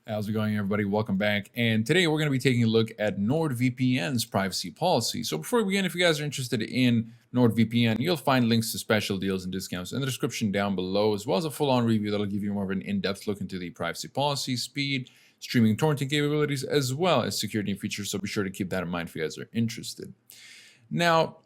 How's it going, everybody? Welcome back. And today we're going to be taking a look at NordVPN's privacy policy. So before we begin, if you guys are interested in NordVPN, you'll find links to special deals and discounts in the description down below, as well as a full-on review that'll give you more of an in-depth look into the privacy policy, speed, streaming torrenting capabilities, as well as security features. So be sure to keep that in mind if you guys are interested. Now,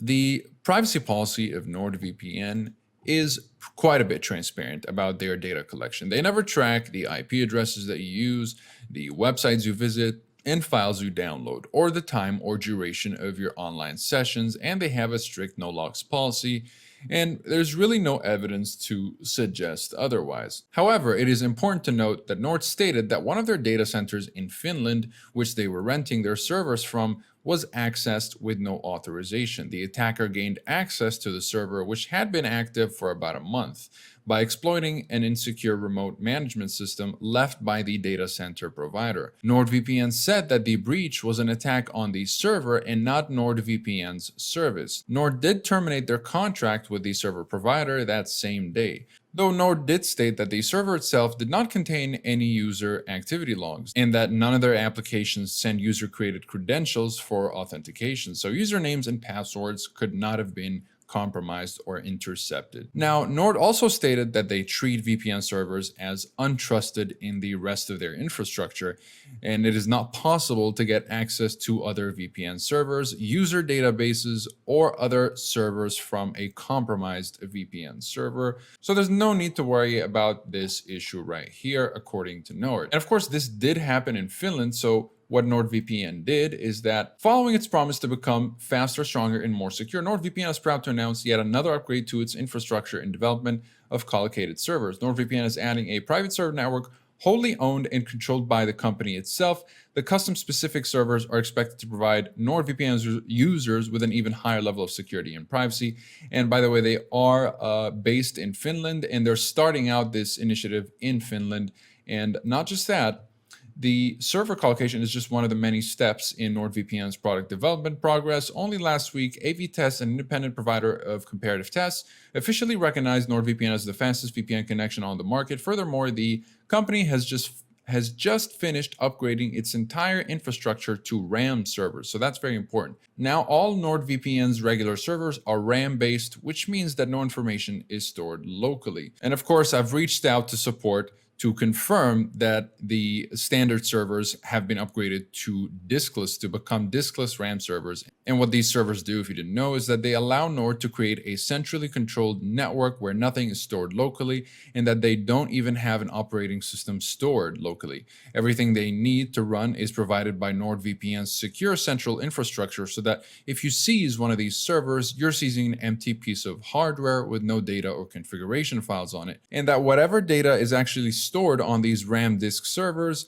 the privacy policy of NordVPN is quite a bit transparent about their data collection. They never track the IP addresses that you use, the websites you visit, and files you download, or the time or duration of your online sessions, and they have a strict no logs policy, and there's really no evidence to suggest otherwise. However, it is important to note that Nord stated that one of their data centers in Finland, which they were renting their servers from, was accessed with no authorization. The attacker gained access to the server, which had been active for about a month, by exploiting an insecure remote management system left by the data center provider. NordVPN said that the breach was an attack on the server and not NordVPN's service. Nord did terminate their contract with the server provider that same day, though Nord did state that the server itself did not contain any user activity logs and that none of their applications send user-created credentials for authentication, so usernames and passwords could not have been compromised or intercepted. Now, Nord also stated that they treat VPN servers as untrusted in the rest of their infrastructure, and it is not possible to get access to other VPN servers, user databases, or other servers from a compromised VPN server. So there's no need to worry about this issue right here, according to Nord. And of course, this did happen in Finland, so what NordVPN did is that, following its promise to become faster, stronger, and more secure, NordVPN is proud to announce yet another upgrade to its infrastructure and development of collocated servers. NordVPN is adding a private server network wholly owned and controlled by the company itself. The custom-specific servers are expected to provide NordVPN users with an even higher level of security and privacy. And by the way, they are based in Finland, and they're starting out this initiative in Finland. And not just that, the server collocation is just one of the many steps in NordVPN's product development progress. Only last week, AV-Test, an independent provider of comparative tests, officially recognized NordVPN as the fastest VPN connection on the market. Furthermore, the company has just finished upgrading its entire infrastructure to RAM servers, so that's very important. Now, all NordVPN's regular servers are RAM-based, which means that no information is stored locally. And of course, I've reached out to support to confirm that the standard servers have been upgraded to diskless, to become diskless RAM servers. And what these servers do, if you didn't know, is that they allow Nord to create a centrally controlled network where nothing is stored locally, and that they don't even have an operating system stored locally. Everything they need to run is provided by NordVPN's secure central infrastructure, so that if you seize one of these servers, you're seizing an empty piece of hardware with no data or configuration files on it, and that whatever data is actually stored on these RAM disk servers,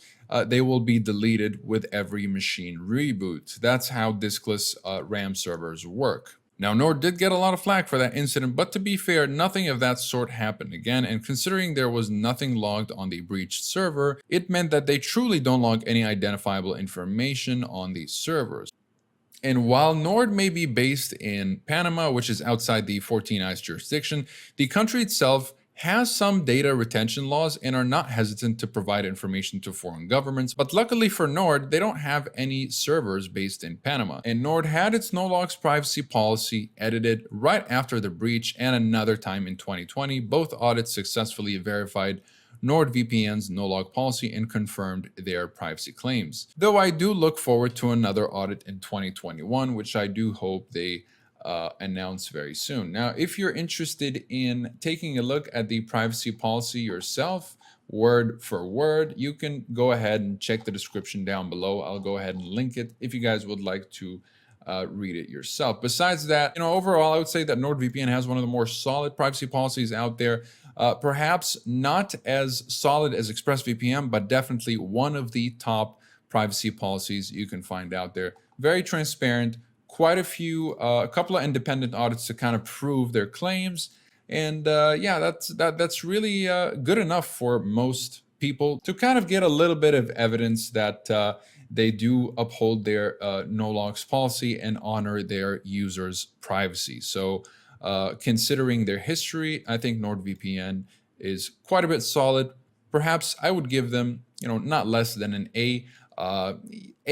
they will be deleted with every machine reboot. That's how diskless RAM servers work. Now, Nord did get a lot of flack for that incident, but to be fair, nothing of that sort happened again, and considering there was nothing logged on the breached server, it meant that they truly don't log any identifiable information on these servers. And while Nord may be based in Panama, which is outside the 14 Eyes jurisdiction, the country itself has some data retention laws and are not hesitant to provide information to foreign governments. But luckily for Nord, they don't have any servers based in Panama. And Nord had its no logs privacy policy edited right after the breach and another time in 2020. Both audits successfully verified NordVPN's no-log policy and confirmed their privacy claims. Though I do look forward to another audit in 2021, which I do hope they announce very soon. Now, if you're interested in taking a look at the privacy policy yourself, word for word, you can go ahead and check the description down below. I'll go ahead and link it if you guys would like to read it yourself. Besides that, overall, I would say that NordVPN has one of the more solid privacy policies out there. Perhaps not as solid as ExpressVPN, but definitely one of the top privacy policies you can find out there. Very transparent, quite a couple of independent audits to kind of prove their claims. And yeah, that's really good enough for most people to kind of get a little bit of evidence that they do uphold their no logs policy and honor their users' privacy. So considering their history, I think NordVPN is quite a bit solid. perhaps I would give them, not less than an A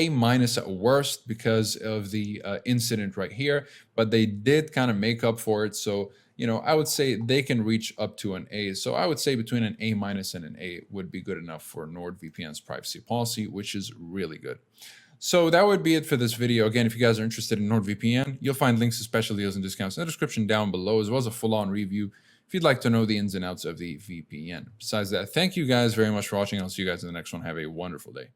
minus at worst because of the incident right here, but they did kind of make up for it. So, I would say they can reach up to an A. So I would say between an A minus and an A would be good enough for NordVPN's privacy policy, which is really good. So that would be it for this video. Again, if you guys are interested in NordVPN, you'll find links to special deals and discounts in the description down below, as well as a full-on review if you'd like to know the ins and outs of the VPN. Besides that, thank you guys very much for watching. I'll see you guys in the next one. Have a wonderful day.